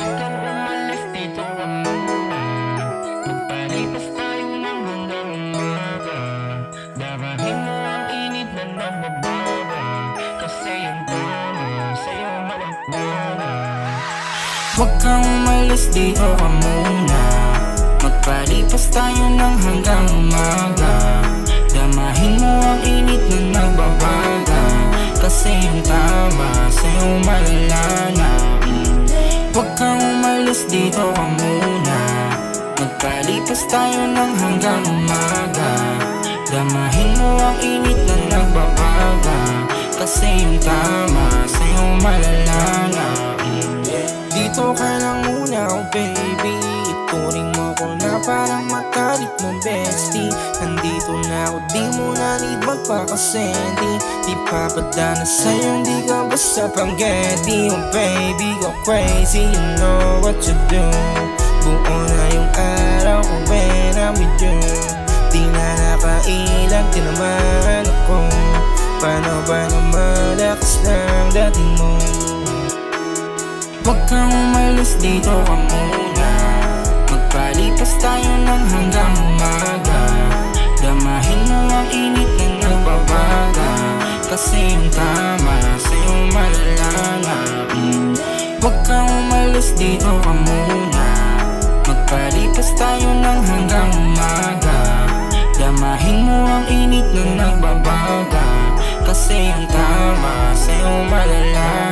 Huwag kang umalis, dito ka muna. Magpalipas tayo ng hanggang umaga. Darahin mo ang init na nabababa, kasi yung tama sa'yo malagmana. Huwag kang umalis, dito ka muna. Magpalipas tayo ng hanggang umaga. Damahin mo ang init na nagbabaga, kasi yung tama sa'yo malalana. Huwag kang umalis, dito ka muna. Magpalipas tayo ng hanggang umaga. Damahin mo ang init na nagbabaga, kasi yung tama sa'yo malalana. Dito ka lang muna, oh baby. Ituring mo ko na parang makalit mo, bestie. Nandito na ako, di mo na need magpakasenti. Di papadana sa'yo, di ka basta panggetti. Oh baby, go crazy, you know what to do. Buo na yung araw ko when I'm with you. Di na nakailag, di naman ako. Paano ba na malakas ng dating mo? Huwag kang umalis, dito ka muna. Magpalipas tayo ng hanggang umaga. Damahin mo ang init na nagbabaga, kasi yung tama sa'yo malalana. Huwag kang umalis, dito ka muna. Magpalipas tayo ng hanggang umaga. Damahin mo ang init na nagbabaga, kasi yung tama sa'yo malalana.